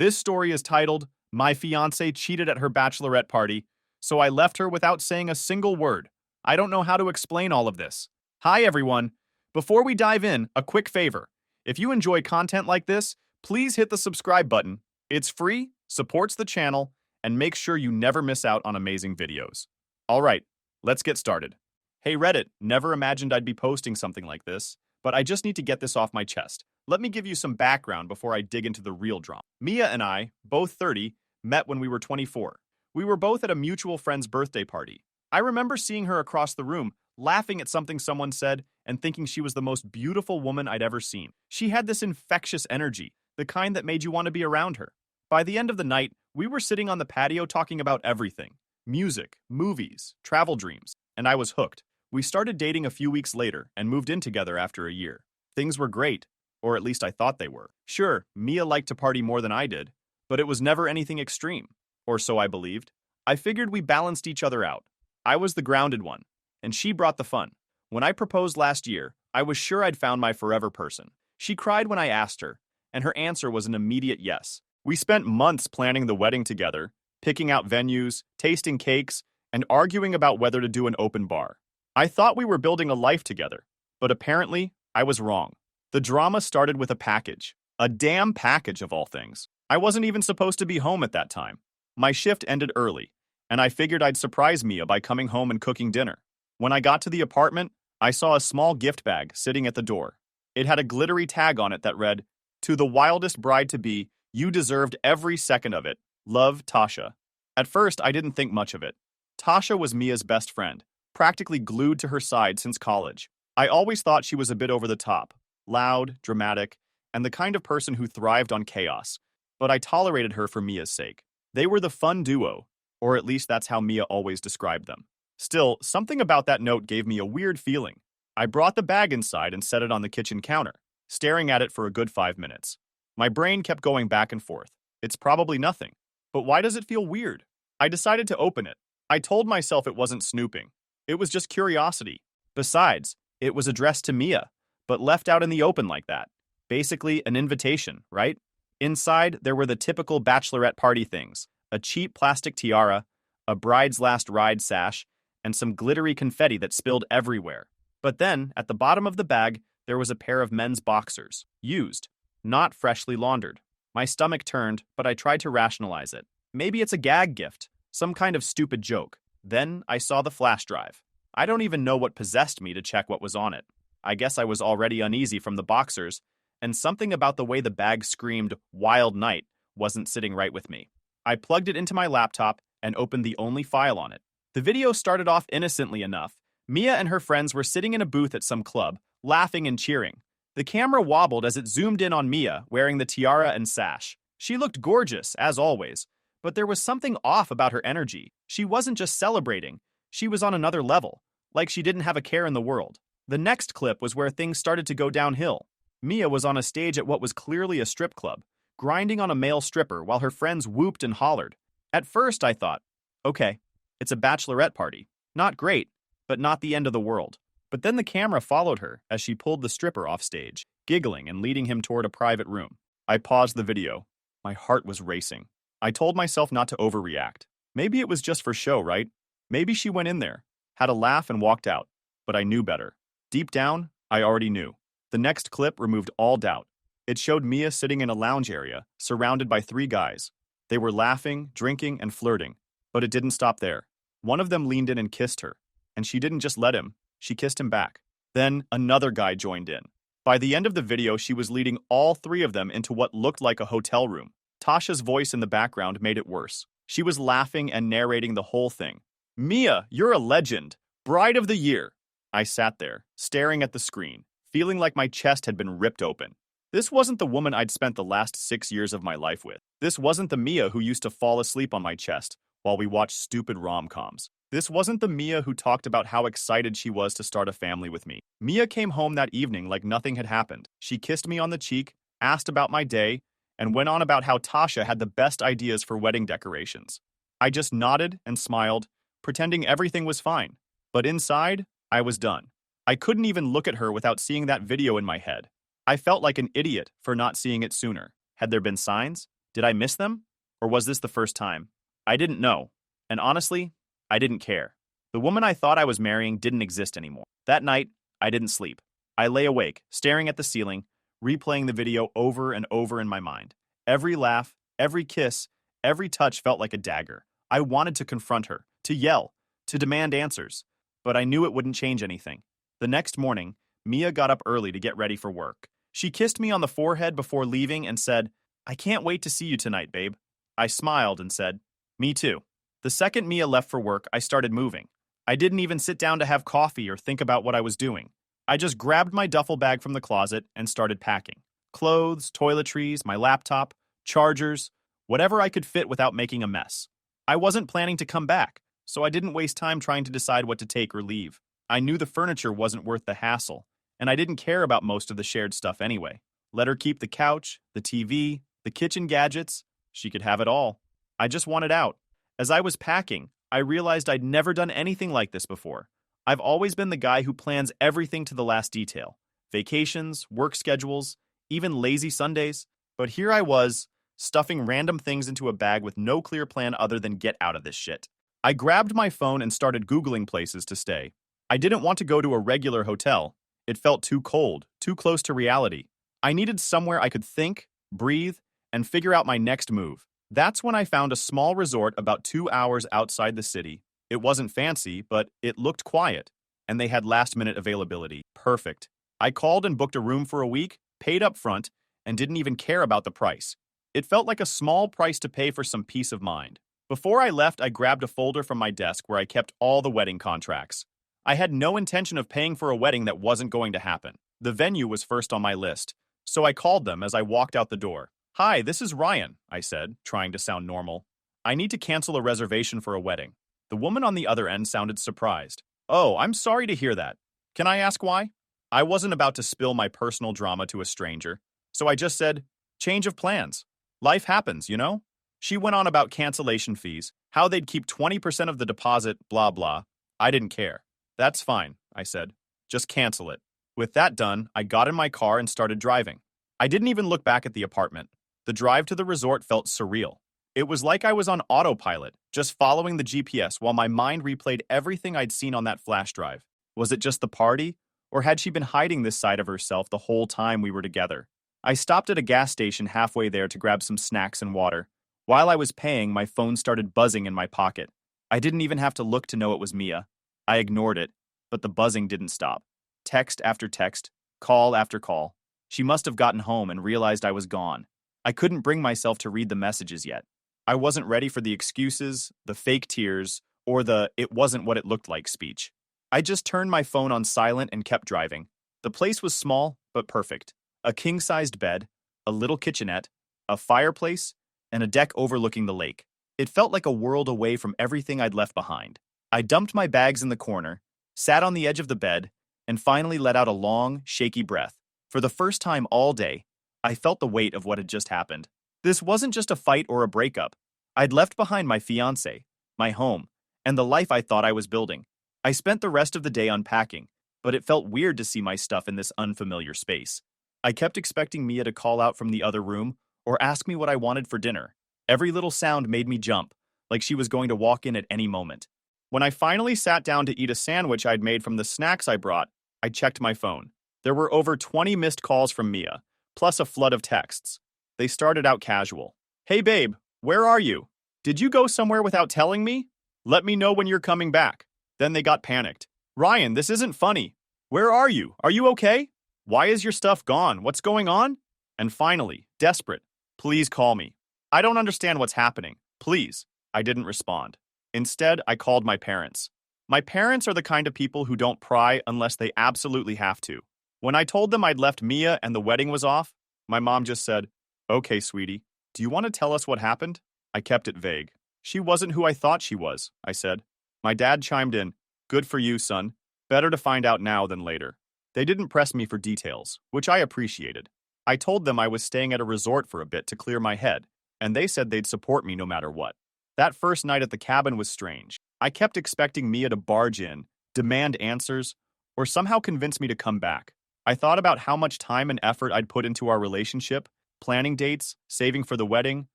This story is titled, My Fiancée Cheated at Her Bachelorette Party, so I left her without saying a single word. I don't know how to explain all of this. Hi everyone. Before we dive in, a quick favor. If you enjoy content like this, please hit the subscribe button. It's free, supports the channel, and makes sure you never miss out on amazing videos. Alright, let's get started. Hey Reddit, never imagined I'd be posting something like this, but I just need to get this off my chest. Let me give you some background before I dig into the real drama. Mia and I, both 30, met when we were 24. We were both at a mutual friend's birthday party. I remember seeing her across the room, laughing at something someone said, and thinking she was the most beautiful woman I'd ever seen. She had this infectious energy, the kind that made you want to be around her. By the end of the night, we were sitting on the patio talking about everything. Music, movies, travel dreams, and I was hooked. We started dating a few weeks later and moved in together after a year. Things were great, or at least I thought they were. Sure, Mia liked to party more than I did, but it was never anything extreme, or so I believed. I figured we balanced each other out. I was the grounded one, and she brought the fun. When I proposed last year, I was sure I'd found my forever person. She cried when I asked her, and her answer was an immediate yes. We spent months planning the wedding together, picking out venues, tasting cakes, and arguing about whether to do an open bar. I thought we were building a life together, but apparently, I was wrong. The drama started with a package. A damn package of all things. I wasn't even supposed to be home at that time. My shift ended early, and I figured I'd surprise Mia by coming home and cooking dinner. When I got to the apartment, I saw a small gift bag sitting at the door. It had a glittery tag on it that read, "To the wildest bride-to-be, you deserved every second of it. Love, Tasha." At first, I didn't think much of it. Tasha was Mia's best friend, practically glued to her side since college. I always thought she was a bit over the top, loud, dramatic, and the kind of person who thrived on chaos, but I tolerated her for Mia's sake. They were the fun duo, or at least that's how Mia always described them. Still, something about that note gave me a weird feeling. I brought the bag inside and set it on the kitchen counter, staring at it for a good 5 minutes. My brain kept going back and forth. It's probably nothing, but why does it feel weird? I decided to open it. I told myself it wasn't snooping. It was just curiosity. Besides, it was addressed to Mia, but left out in the open like that. Basically, an invitation, right? Inside, there were the typical bachelorette party things, a cheap plastic tiara, a bride's last ride sash, and some glittery confetti that spilled everywhere. But then, at the bottom of the bag, there was a pair of men's boxers, used, not freshly laundered. My stomach turned, but I tried to rationalize it. Maybe it's a gag gift, some kind of stupid joke. Then I saw the flash drive. I don't even know what possessed me to check what was on it. I guess I was already uneasy from the boxers, and something about the way the bag screamed "Wild Night" wasn't sitting right with me. I plugged it into my laptop and opened the only file on it. The video started off innocently enough. Mia and her friends were sitting in a booth at some club, laughing and cheering. The camera wobbled as it zoomed in on Mia, wearing the tiara and sash. She looked gorgeous, as always, but there was something off about her energy. She wasn't just celebrating, she was on another level, like she didn't have a care in the world. The next clip was where things started to go downhill. Mia was on a stage at what was clearly a strip club, grinding on a male stripper while her friends whooped and hollered. At first, I thought, okay, it's a bachelorette party. Not great, but not the end of the world. But then the camera followed her as she pulled the stripper off stage, giggling and leading him toward a private room. I paused the video. My heart was racing. I told myself not to overreact. Maybe it was just for show, right? Maybe she went in there, had a laugh and walked out. But I knew better. Deep down, I already knew. The next clip removed all doubt. It showed Mia sitting in a lounge area, surrounded by 3 guys. They were laughing, drinking, and flirting. But it didn't stop there. One of them leaned in and kissed her. And she didn't just let him, she kissed him back. Then another guy joined in. By the end of the video, she was leading all 3 of them into what looked like a hotel room. Tasha's voice in the background made it worse. She was laughing and narrating the whole thing. "Mia, you're a legend. Bride of the year." I sat there, staring at the screen, feeling like my chest had been ripped open. This wasn't the woman I'd spent the last 6 years of my life with. This wasn't the Mia who used to fall asleep on my chest while we watched stupid rom-coms. This wasn't the Mia who talked about how excited she was to start a family with me. Mia came home that evening like nothing had happened. She kissed me on the cheek, asked about my day, and went on about how Tasha had the best ideas for wedding decorations. I just nodded and smiled, pretending everything was fine. But inside, I was done. I couldn't even look at her without seeing that video in my head. I felt like an idiot for not seeing it sooner. Had there been signs? Did I miss them? Or was this the first time? I didn't know. And honestly, I didn't care. The woman I thought I was marrying didn't exist anymore. That night, I didn't sleep. I lay awake, staring at the ceiling, replaying the video over and over in my mind. Every laugh, every kiss, every touch felt like a dagger. I wanted to confront her, to yell, to demand answers. But I knew it wouldn't change anything. The next morning, Mia got up early to get ready for work. She kissed me on the forehead before leaving and said, "I can't wait to see you tonight, babe." I smiled and said, "Me too." The second Mia left for work, I started moving. I didn't even sit down to have coffee or think about what I was doing. I just grabbed my duffel bag from the closet and started packing. Clothes, toiletries, my laptop, chargers, whatever I could fit without making a mess. I wasn't planning to come back, so I didn't waste time trying to decide what to take or leave. I knew the furniture wasn't worth the hassle, and I didn't care about most of the shared stuff anyway. Let her keep the couch, the TV, the kitchen gadgets. She could have it all. I just wanted out. As I was packing, I realized I'd never done anything like this before. I've always been the guy who plans everything to the last detail. Vacations, work schedules, even lazy Sundays. But here I was, stuffing random things into a bag with no clear plan other than get out of this shit. I grabbed my phone and started Googling places to stay. I didn't want to go to a regular hotel. It felt too cold, too close to reality. I needed somewhere I could think, breathe, and figure out my next move. That's when I found a small resort about 2 hours outside the city. It wasn't fancy, but it looked quiet, and they had last-minute availability. Perfect. I called and booked a room for a week, paid up front, and didn't even care about the price. It felt like a small price to pay for some peace of mind. Before I left, I grabbed a folder from my desk where I kept all the wedding contracts. I had no intention of paying for a wedding that wasn't going to happen. The venue was first on my list, so I called them as I walked out the door. "Hi, this is Ryan," I said, trying to sound normal. "I need to cancel a reservation for a wedding." The woman on the other end sounded surprised. "Oh, I'm sorry to hear that. Can I ask why?" I wasn't about to spill my personal drama to a stranger, so I just said, "Change of plans. Life happens, you know?" She went on about cancellation fees, how they'd keep 20% of the deposit, blah blah. I didn't care. "That's fine," I said. "Just cancel it." With that done, I got in my car and started driving. I didn't even look back at the apartment. The drive to the resort felt surreal. It was like I was on autopilot, just following the GPS while my mind replayed everything I'd seen on that flash drive. Was it just the party? Or had she been hiding this side of herself the whole time we were together? I stopped at a gas station halfway there to grab some snacks and water. While I was paying, my phone started buzzing in my pocket. I didn't even have to look to know it was Mia. I ignored it, but the buzzing didn't stop. Text after text, call after call. She must have gotten home and realized I was gone. I couldn't bring myself to read the messages yet. I wasn't ready for the excuses, the fake tears, or the "it wasn't what it looked like" speech. I just turned my phone on silent and kept driving. The place was small, but perfect. A king-sized bed, a little kitchenette, a fireplace, and a deck overlooking the lake. It felt like a world away from everything I'd left behind. I dumped my bags in the corner, sat on the edge of the bed, and finally let out a long, shaky breath. For the first time all day, I felt the weight of what had just happened. This wasn't just a fight or a breakup. I'd left behind my fiancée, my home, and the life I thought I was building. I spent the rest of the day unpacking, but it felt weird to see my stuff in this unfamiliar space. I kept expecting Mia to call out from the other room or ask me what I wanted for dinner. Every little sound made me jump, like she was going to walk in at any moment. When I finally sat down to eat a sandwich I'd made from the snacks I brought, I checked my phone. There were over 20 missed calls from Mia, plus a flood of texts. They started out casual. "Hey babe, where are you? Did you go somewhere without telling me? Let me know when you're coming back." Then they got panicked. "Ryan, this isn't funny. Where are you? Are you okay? Why is your stuff gone? What's going on?" And finally, desperate, "Please call me. I don't understand what's happening. Please." I didn't respond. Instead, I called my parents. My parents are the kind of people who don't pry unless they absolutely have to. When I told them I'd left Mia and the wedding was off, my mom just said, "Okay, sweetie, do you want to tell us what happened?" I kept it vague. "She wasn't who I thought she was," I said. My dad chimed in, "Good for you, son. Better to find out now than later." They didn't press me for details, which I appreciated. I told them I was staying at a resort for a bit to clear my head, and they said they'd support me no matter what. That first night at the cabin was strange. I kept expecting Mia to barge in, demand answers, or somehow convince me to come back. I thought about how much time and effort I'd put into our relationship, planning dates, saving for the wedding,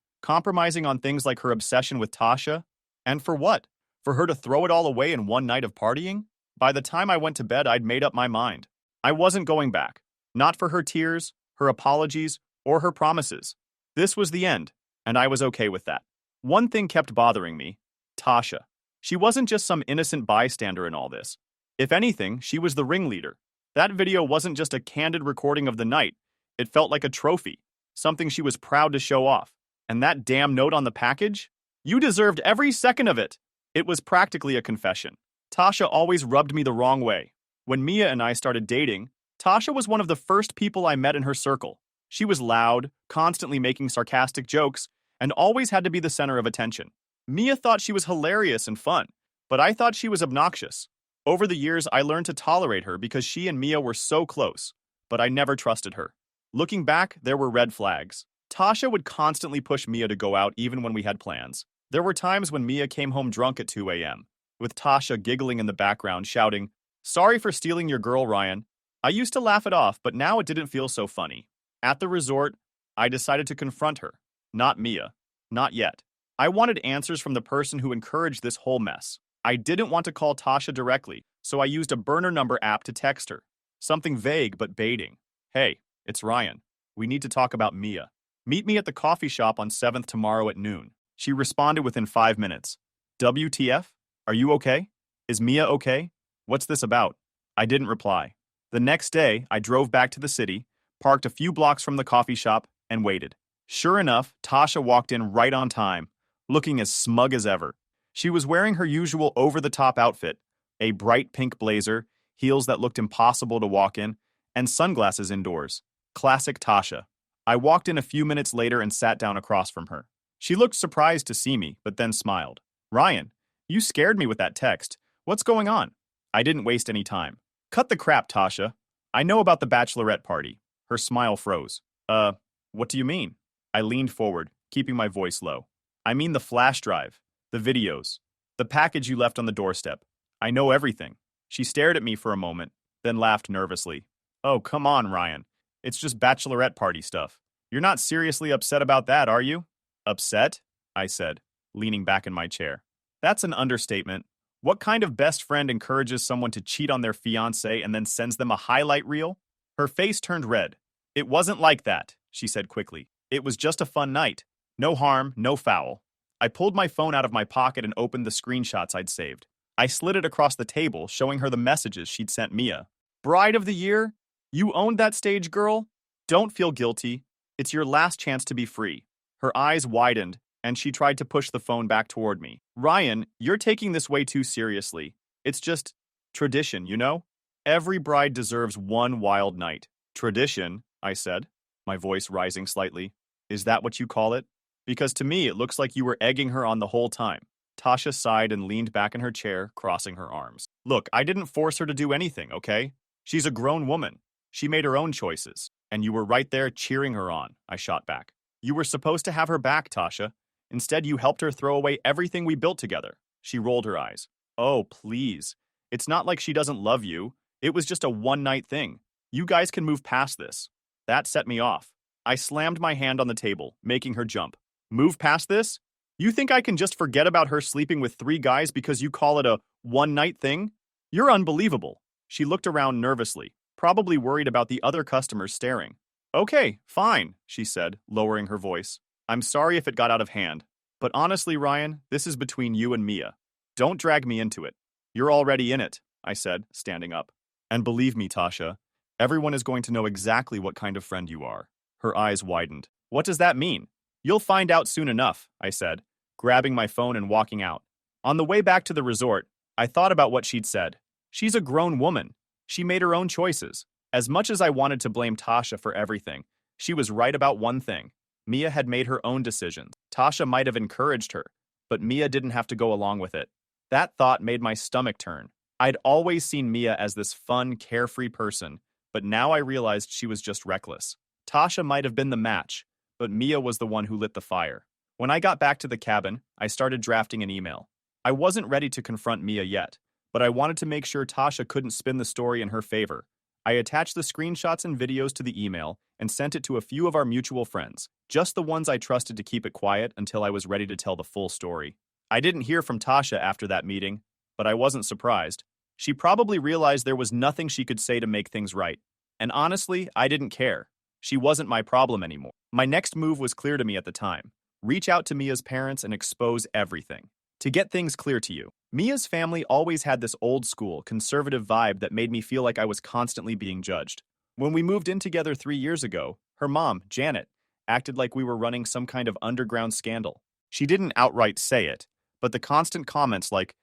compromising on things like her obsession with Tasha. And for what? For her to throw it all away in one night of partying? By the time I went to bed, I'd made up my mind. I wasn't going back. Not for her tears, her apologies, or her promises. This was the end, and I was okay with that. One thing kept bothering me: Tasha. She wasn't just some innocent bystander in all this. If anything, she was the ringleader. That video wasn't just a candid recording of the night. It felt like a trophy, something she was proud to show off. And that damn note on the package? You deserved every second of it. It was practically a confession. Tasha always rubbed me the wrong way. When Mia and I started dating, Tasha was one of the first people I met in her circle. She was loud, constantly making sarcastic jokes, and always had to be the center of attention. Mia thought she was hilarious and fun, but I thought she was obnoxious. Over the years, I learned to tolerate her because she and Mia were so close, but I never trusted her. Looking back, there were red flags. Tasha would constantly push Mia to go out even when we had plans. There were times when Mia came home drunk at 2 a.m., with Tasha giggling in the background, shouting, "Sorry for stealing your girl, Ryan." I used to laugh it off, but now it didn't feel so funny. At the resort, I decided to confront her. Not Mia. Not yet. I wanted answers from the person who encouraged this whole mess. I didn't want to call Tasha directly, so I used a burner number app to text her. Something vague but baiting. "Hey, it's Ryan. We need to talk about Mia. Meet me at the coffee shop on 7th tomorrow at noon." She responded within 5 minutes. "WTF? Are you okay? Is Mia okay? What's this about?" I didn't reply. The next day, I drove back to the city, parked a few blocks from the coffee shop, and waited. Sure enough, Tasha walked in right on time, looking as smug as ever. She was wearing her usual over-the-top outfit, a bright pink blazer, heels that looked impossible to walk in, and sunglasses indoors. Classic Tasha. I walked in a few minutes later and sat down across from her. She looked surprised to see me, but then smiled. "Ryan, you scared me with that text. What's going on?" I didn't waste any time. "Cut the crap, Tasha. I know about the bachelorette party." Her smile froze. What do you mean?" I leaned forward, keeping my voice low. "I mean the flash drive, the videos, the package you left on the doorstep. I know everything." She stared at me for a moment, then laughed nervously. "Oh, come on, Ryan. It's just bachelorette party stuff. You're not seriously upset about that, are you?" "Upset?" I said, leaning back in my chair. "That's an understatement. What kind of best friend encourages someone to cheat on their fiancé and then sends them a highlight reel?" Her face turned red. "It wasn't like that," she said quickly. "It was just a fun night. No harm, no foul." I pulled my phone out of my pocket and opened the screenshots I'd saved. I slid it across the table, showing her the messages she'd sent Mia. "Bride of the year? You owned that stage, girl? Don't feel guilty. It's your last chance to be free." Her eyes widened, and she tried to push the phone back toward me. "Ryan, you're taking this way too seriously. It's just tradition, you know? Every bride deserves one wild night." "Tradition," I said, my voice rising slightly. "Is that what you call it? Because to me it looks like you were egging her on the whole time." Tasha sighed and leaned back in her chair, crossing her arms. "Look, I didn't force her to do anything, okay? She's a grown woman. She made her own choices, and you were right there cheering her on," I shot back. "You were supposed to have her back, Tasha. Instead, you helped her throw away everything we built together." She rolled her eyes. "Oh, please. It's not like she doesn't love you. It was just a one-night thing. You guys can move past this." That set me off. I slammed my hand on the table, making her jump. "Move past this? You think I can just forget about her sleeping with 3 guys because you call it a one-night thing? You're unbelievable." She looked around nervously, probably worried about the other customers staring. "Okay, fine," she said, lowering her voice. "I'm sorry if it got out of hand. But honestly, Ryan, this is between you and Mia. Don't drag me into it." "You're already in it," I said, standing up. "And believe me, Tasha, everyone is going to know exactly what kind of friend you are." Her eyes widened. "What does that mean?" "You'll find out soon enough," I said, grabbing my phone and walking out. On the way back to the resort, I thought about what she'd said. She's a grown woman. She made her own choices. As much as I wanted to blame Tasha for everything, she was right about one thing. Mia had made her own decisions. Tasha might have encouraged her, but Mia didn't have to go along with it. That thought made my stomach turn. I'd always seen Mia as this fun, carefree person, but now I realized she was just reckless. Tasha might have been the match, but Mia was the one who lit the fire. When I got back to the cabin, I started drafting an email. I wasn't ready to confront Mia yet, but I wanted to make sure Tasha couldn't spin the story in her favor. I attached the screenshots and videos to the email and sent it to a few of our mutual friends, just the ones I trusted to keep it quiet until I was ready to tell the full story. I didn't hear from Tasha after that meeting, but I wasn't surprised. She probably realized there was nothing she could say to make things right. And honestly, I didn't care. She wasn't my problem anymore. My next move was clear to me at the time. Reach out to Mia's parents and expose everything. To get things clear to you, Mia's family always had this old-school, conservative vibe that made me feel like I was constantly being judged. When we moved in together 3 years ago, her mom, Janet, acted like we were running some kind of underground scandal. She didn't outright say it, but the constant comments like,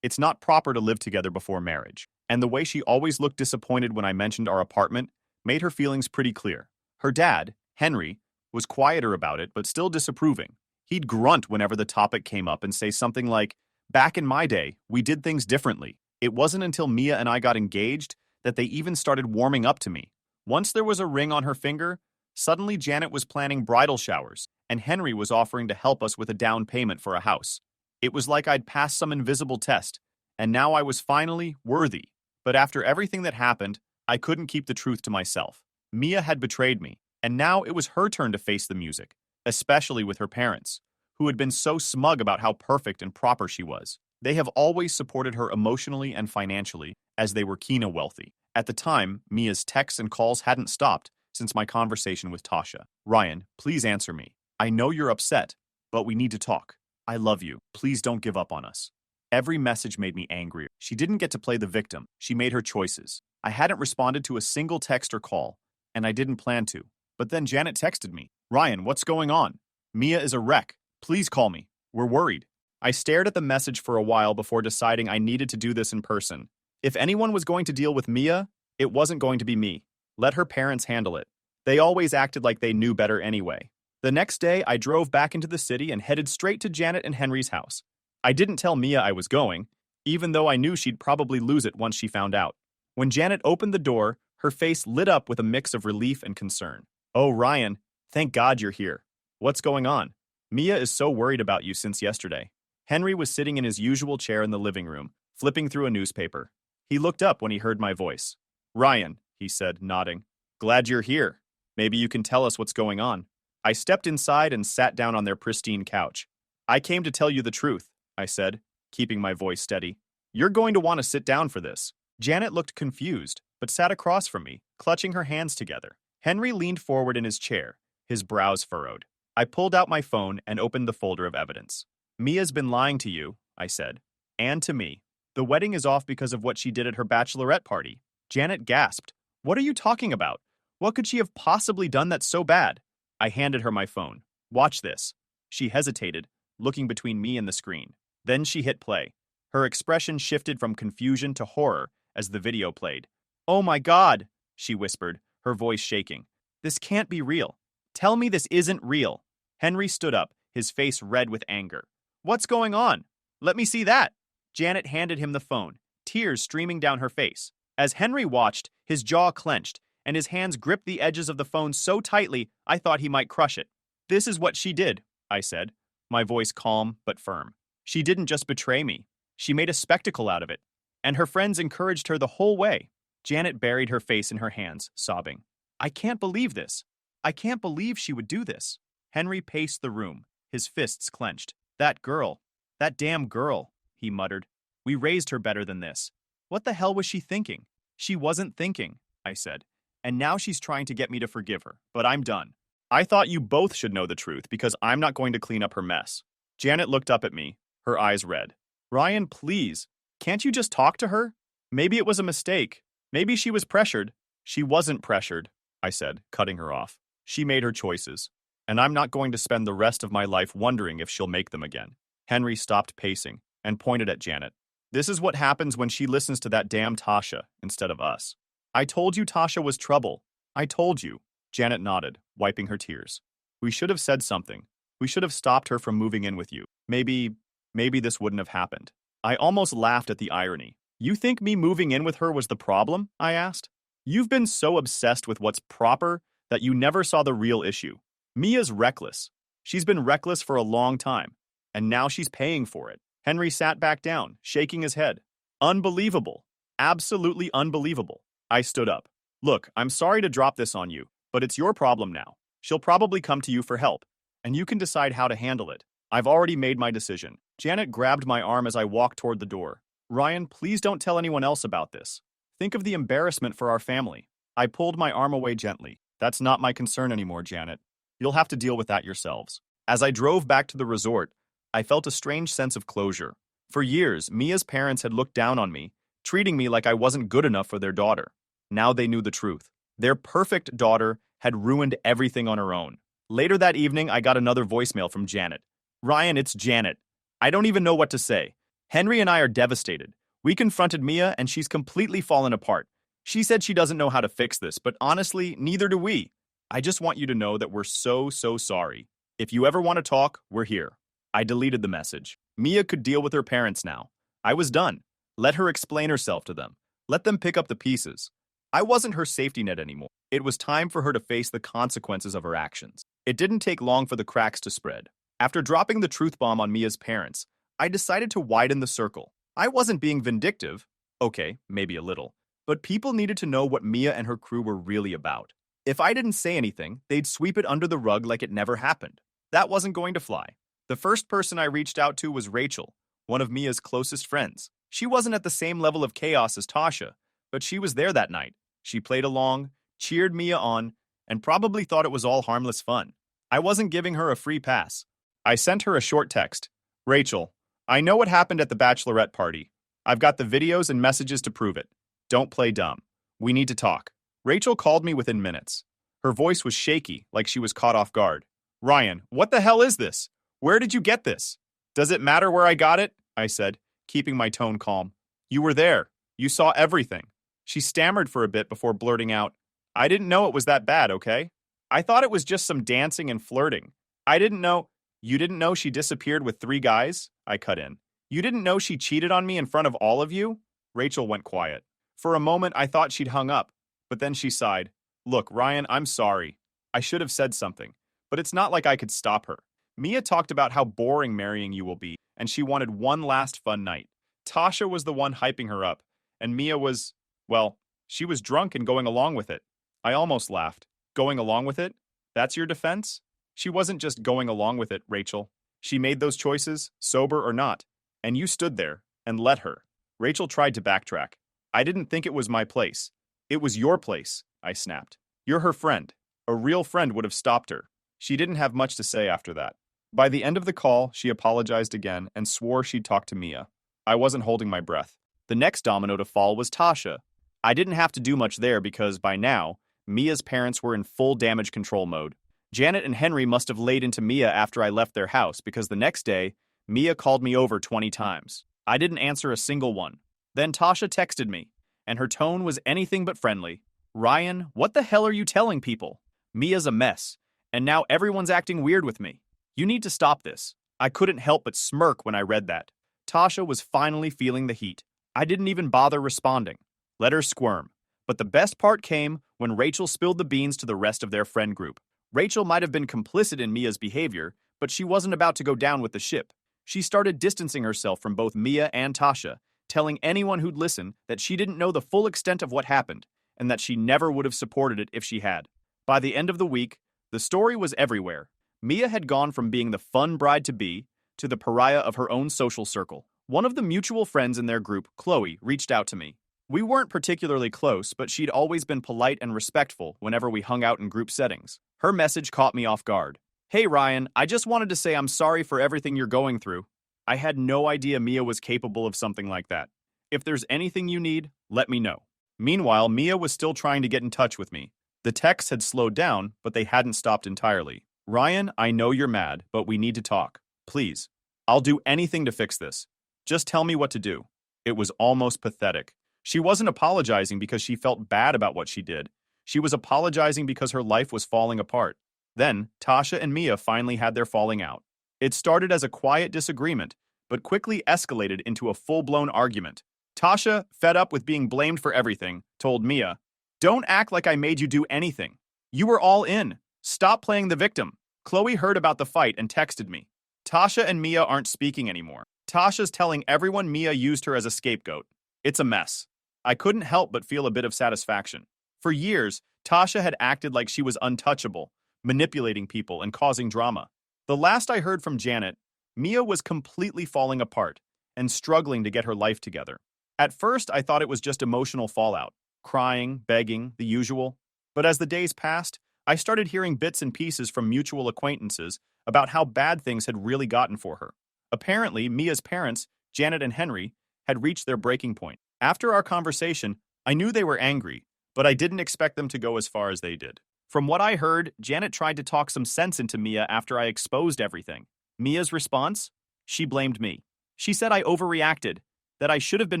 it's not proper to live together before marriage, and the way she always looked disappointed when I mentioned our apartment made her feelings pretty clear. Her dad, Henry, was quieter about it but still disapproving. He'd grunt whenever the topic came up and say something like, "Back in my day, we did things differently." It wasn't until Mia and I got engaged that they even started warming up to me. Once there was a ring on her finger, suddenly Janet was planning bridal showers, and Henry was offering to help us with a down payment for a house. It was like I'd passed some invisible test, and now I was finally worthy. But after everything that happened, I couldn't keep the truth to myself. Mia had betrayed me, and now it was her turn to face the music, especially with her parents, who had been so smug about how perfect and proper she was. They have always supported her emotionally and financially, as they were Kina wealthy. At the time, Mia's texts and calls hadn't stopped since my conversation with Tasha. "Ryan, please answer me. I know you're upset, but we need to talk. I love you. Please don't give up on us." Every message made me angrier. She didn't get to play the victim. She made her choices. I hadn't responded to a single text or call, and I didn't plan to. But then Janet texted me, "Ryan, what's going on? Mia is a wreck. Please call me. We're worried." I stared at the message for a while before deciding I needed to do this in person. If anyone was going to deal with Mia, it wasn't going to be me. Let her parents handle it. They always acted like they knew better anyway. The next day, I drove back into the city and headed straight to Janet and Henry's house. I didn't tell Mia I was going, even though I knew she'd probably lose it once she found out. When Janet opened the door, her face lit up with a mix of relief and concern. "Oh, Ryan, thank God you're here. What's going on? Mia is so worried about you since yesterday." Henry was sitting in his usual chair in the living room, flipping through a newspaper. He looked up when he heard my voice. "Ryan," he said, nodding. "Glad you're here. Maybe you can tell us what's going on." I stepped inside and sat down on their pristine couch. "I came to tell you the truth," I said, keeping my voice steady. "You're going to want to sit down for this." Janet looked confused, but sat across from me, clutching her hands together. Henry leaned forward in his chair, his brows furrowed. I pulled out my phone and opened the folder of evidence. "Mia's been lying to you," I said, "and to me. The wedding is off because of what she did at her bachelorette party." Janet gasped. "What are you talking about? What could she have possibly done that's so bad?" I handed her my phone. "Watch this." She hesitated, looking between me and the screen. Then she hit play. Her expression shifted from confusion to horror as the video played. "Oh my God," she whispered, her voice shaking. "This can't be real. Tell me this isn't real." Henry stood up, his face red with anger. "What's going on? Let me see that." Janet handed him the phone, tears streaming down her face. As Henry watched, his jaw clenched, and his hands gripped the edges of the phone so tightly I thought he might crush it. "This is what she did," I said, my voice calm but firm. "She didn't just betray me. She made a spectacle out of it. And her friends encouraged her the whole way." Janet buried her face in her hands, sobbing. "I can't believe this. I can't believe she would do this." Henry paced the room, his fists clenched. "That girl. That damn girl," he muttered. "We raised her better than this. What the hell was she thinking?" "She wasn't thinking," I said. "And now she's trying to get me to forgive her. But I'm done. I thought you both should know the truth because I'm not going to clean up her mess." Janet looked up at me, her eyes red. "Ryan, please. Can't you just talk to her? Maybe it was a mistake. Maybe she was pressured." "She wasn't pressured," I said, cutting her off. "She made her choices. And I'm not going to spend the rest of my life wondering if she'll make them again." Henry stopped pacing and pointed at Janet. "This is what happens when she listens to that damn Tasha instead of us. I told you Tasha was trouble. I told you." Janet nodded, wiping her tears. "We should have said something. We should have stopped her from moving in with you. Maybe this wouldn't have happened." I almost laughed at the irony. "You think me moving in with her was the problem?" I asked. "You've been so obsessed with what's proper that you never saw the real issue. Mia's reckless. She's been reckless for a long time, and now she's paying for it." Henry sat back down, shaking his head. "Unbelievable. Absolutely unbelievable." I stood up. Look, I'm sorry to drop this on you, but it's your problem now. She'll probably come to you for help, and you can decide how to handle it. I've already made my decision. Janet grabbed my arm as I walked toward the door. Ryan, please don't tell anyone else about this. Think of the embarrassment for our family. I pulled my arm away gently. That's not my concern anymore, Janet. You'll have to deal with that yourselves. As I drove back to the resort, I felt a strange sense of closure. For years, Mia's parents had looked down on me, treating me like I wasn't good enough for their daughter. Now they knew the truth. Their perfect daughter had ruined everything on her own. Later that evening, I got another voicemail from Janet. Ryan, it's Janet. I don't even know what to say. Henry and I are devastated. We confronted Mia and she's completely fallen apart. She said she doesn't know how to fix this, but honestly, neither do we. I just want you to know that we're so sorry. If you ever want to talk, we're here. I deleted the message. Mia could deal with her parents now. I was done. Let her explain herself to them. Let them pick up the pieces. I wasn't her safety net anymore. It was time for her to face the consequences of her actions. It didn't take long for the cracks to spread. After dropping the truth bomb on Mia's parents, I decided to widen the circle. I wasn't being vindictive. Okay, maybe a little. But people needed to know what Mia and her crew were really about. If I didn't say anything, they'd sweep it under the rug like it never happened. That wasn't going to fly. The first person I reached out to was Rachel, one of Mia's closest friends. She wasn't at the same level of chaos as Tasha, but she was there that night. She played along, cheered Mia on, and probably thought it was all harmless fun. I wasn't giving her a free pass. I sent her a short text. Rachel, I know what happened at the Bachelorette party. I've got the videos and messages to prove it. Don't play dumb. We need to talk. Rachel called me within minutes. Her voice was shaky, like she was caught off guard. Ryan, what the hell is this? Where did you get this? Does it matter where I got it? I said, keeping my tone calm. You were there. You saw everything. She stammered for a bit before blurting out, I didn't know it was that bad, okay? I thought it was just some dancing and flirting. I didn't know. You didn't know she disappeared with 3 guys? I cut in. You didn't know she cheated on me in front of all of you? Rachel went quiet. For a moment, I thought she'd hung up, but then she sighed. Look, Ryan, I'm sorry. I should have said something, but it's not like I could stop her. Mia talked about how boring marrying you will be, and she wanted one last fun night. Tasha was the one hyping her up, and Mia was, well, she was drunk and going along with it. I almost laughed. Going along with it? That's your defense? She wasn't just going along with it, Rachel. She made those choices, sober or not, and you stood there and let her. Rachel tried to backtrack. I didn't think it was my place. It was your place, I snapped. You're her friend. A real friend would have stopped her. She didn't have much to say after that. By the end of the call, she apologized again and swore she'd talk to Mia. I wasn't holding my breath. The next domino to fall was Tasha. I didn't have to do much there because, by now, Mia's parents were in full damage control mode. Janet and Henry must have laid into Mia after I left their house because the next day, Mia called me over 20 times. I didn't answer a single one. Then Tasha texted me, and her tone was anything but friendly. Ryan, what the hell are you telling people? Mia's a mess, and now everyone's acting weird with me. You need to stop this. I couldn't help but smirk when I read that. Tasha was finally feeling the heat. I didn't even bother responding. Let her squirm. But the best part came when Rachel spilled the beans to the rest of their friend group. Rachel might have been complicit in Mia's behavior, but she wasn't about to go down with the ship. She started distancing herself from both Mia and Tasha, telling anyone who'd listen that she didn't know the full extent of what happened, and that she never would have supported it if she had. By the end of the week, the story was everywhere. Mia had gone from being the fun bride-to-be to the pariah of her own social circle. One of the mutual friends in their group, Chloe, reached out to me. We weren't particularly close, but she'd always been polite and respectful whenever we hung out in group settings. Her message caught me off guard. Hey Ryan, I just wanted to say I'm sorry for everything you're going through. I had no idea Mia was capable of something like that. If there's anything you need, let me know. Meanwhile, Mia was still trying to get in touch with me. The texts had slowed down, but they hadn't stopped entirely. Ryan, I know you're mad, but we need to talk. Please. I'll do anything to fix this. Just tell me what to do. It was almost pathetic. She wasn't apologizing because she felt bad about what she did. She was apologizing because her life was falling apart. Then, Tasha and Mia finally had their falling out. It started as a quiet disagreement, but quickly escalated into a full-blown argument. Tasha, fed up with being blamed for everything, told Mia, "Don't act like I made you do anything. You were all in. Stop playing the victim." Chloe heard about the fight and texted me. Tasha and Mia aren't speaking anymore. Tasha's telling everyone Mia used her as a scapegoat. It's a mess. I couldn't help but feel a bit of satisfaction. For years, Tasha had acted like she was untouchable, manipulating people and causing drama. The last I heard from Janet, Mia was completely falling apart and struggling to get her life together. At first, I thought it was just emotional fallout, crying, begging, the usual. But as the days passed, I started hearing bits and pieces from mutual acquaintances about how bad things had really gotten for her. Apparently, Mia's parents, Janet and Henry, had reached their breaking point. After our conversation, I knew they were angry, but I didn't expect them to go as far as they did. From what I heard, Janet tried to talk some sense into Mia after I exposed everything. Mia's response? She blamed me. She said I overreacted, that I should have been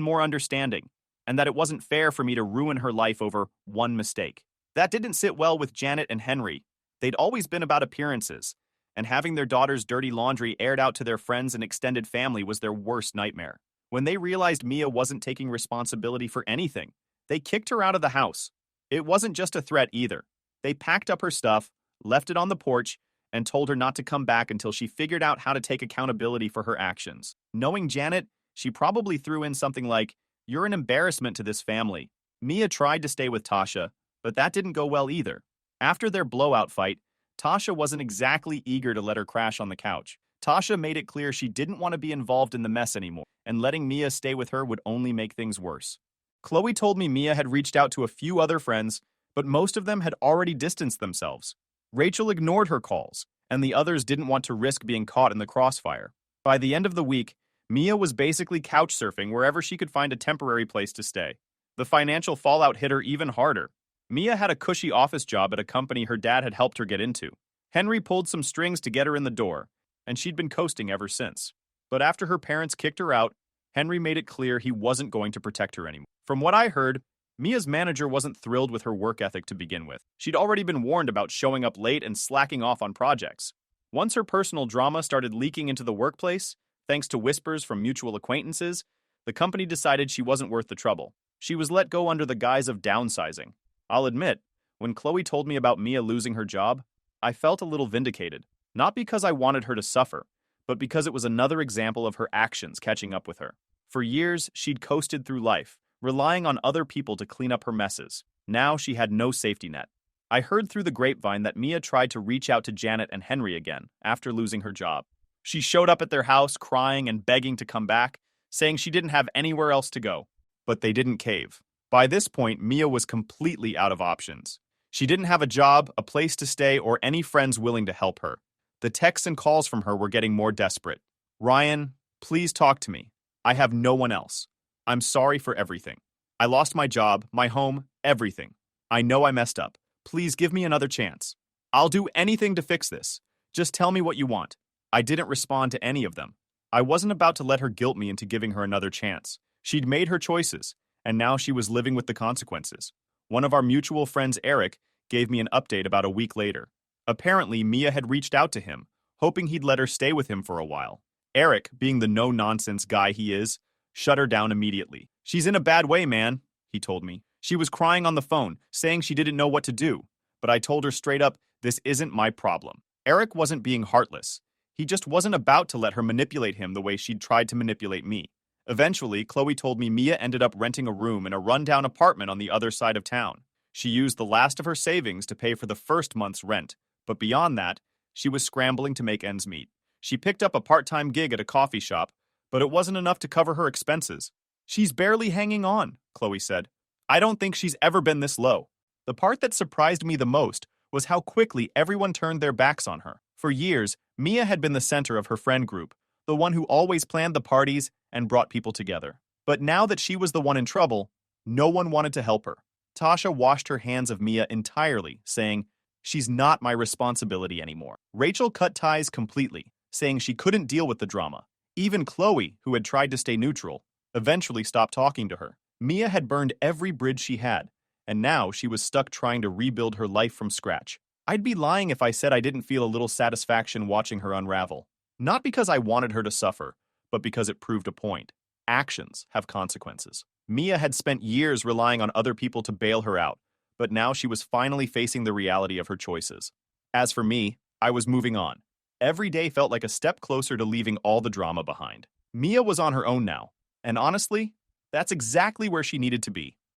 more understanding, and that it wasn't fair for me to ruin her life over one mistake. That didn't sit well with Janet and Henry. They'd always been about appearances, and having their daughter's dirty laundry aired out to their friends and extended family was their worst nightmare. When they realized Mia wasn't taking responsibility for anything, they kicked her out of the house. It wasn't just a threat either. They packed up her stuff, left it on the porch, and told her not to come back until she figured out how to take accountability for her actions. Knowing Janet, she probably threw in something like, "You're an embarrassment to this family." Mia tried to stay with Tasha, but that didn't go well either. After their blowout fight, Tasha wasn't exactly eager to let her crash on the couch. Tasha made it clear she didn't want to be involved in the mess anymore, and letting Mia stay with her would only make things worse. Chloe told me Mia had reached out to a few other friends, but most of them had already distanced themselves. Rachel ignored her calls, and the others didn't want to risk being caught in the crossfire. By the end of the week, Mia was basically couch surfing wherever she could find a temporary place to stay. The financial fallout hit her even harder. Mia had a cushy office job at a company her dad had helped her get into. Henry pulled some strings to get her in the door, and she'd been coasting ever since. But after her parents kicked her out, Henry made it clear he wasn't going to protect her anymore. From what I heard, Mia's manager wasn't thrilled with her work ethic to begin with. She'd already been warned about showing up late and slacking off on projects. Once her personal drama started leaking into the workplace, thanks to whispers from mutual acquaintances, the company decided she wasn't worth the trouble. She was let go under the guise of downsizing. I'll admit, when Chloe told me about Mia losing her job, I felt a little vindicated. Not because I wanted her to suffer, but because it was another example of her actions catching up with her. For years, she'd coasted through life, relying on other people to clean up her messes. Now she had no safety net. I heard through the grapevine that Mia tried to reach out to Janet and Henry again after losing her job. She showed up at their house crying and begging to come back, saying she didn't have anywhere else to go. But they didn't cave. By this point, Mia was completely out of options. She didn't have a job, a place to stay, or any friends willing to help her. The texts and calls from her were getting more desperate. "Ryan, please talk to me. I have no one else. I'm sorry for everything. I lost my job, my home, everything. I know I messed up. Please give me another chance. I'll do anything to fix this. Just tell me what you want." I didn't respond to any of them. I wasn't about to let her guilt me into giving her another chance. She'd made her choices, and now she was living with the consequences. One of our mutual friends, Eric, gave me an update about a week later. Apparently, Mia had reached out to him, hoping he'd let her stay with him for a while. Eric, being the no-nonsense guy he is, shut her down immediately. "She's in a bad way, man," he told me. "She was crying on the phone, saying she didn't know what to do. But I told her straight up, this isn't my problem." Eric wasn't being heartless. He just wasn't about to let her manipulate him the way she'd tried to manipulate me. Eventually, Chloe told me Mia ended up renting a room in a rundown apartment on the other side of town. She used the last of her savings to pay for the first month's rent, but beyond that, she was scrambling to make ends meet. She picked up a part-time gig at a coffee shop, but it wasn't enough to cover her expenses. "She's barely hanging on," Chloe said. "I don't think she's ever been this low." The part that surprised me the most was how quickly everyone turned their backs on her. For years, Mia had been the center of her friend group, the one who always planned the parties and brought people together. But now that she was the one in trouble, no one wanted to help her. Tasha washed her hands of Mia entirely, saying, "She's not my responsibility anymore." Rachel cut ties completely, saying she couldn't deal with the drama. Even Chloe, who had tried to stay neutral, eventually stopped talking to her. Mia had burned every bridge she had, and now she was stuck trying to rebuild her life from scratch. I'd be lying if I said I didn't feel a little satisfaction watching her unravel. Not because I wanted her to suffer, but because it proved a point. Actions have consequences. Mia had spent years relying on other people to bail her out, but now she was finally facing the reality of her choices. As for me, I was moving on. Every day felt like a step closer to leaving all the drama behind. Mia was on her own now, and honestly, That's exactly where she needed to be.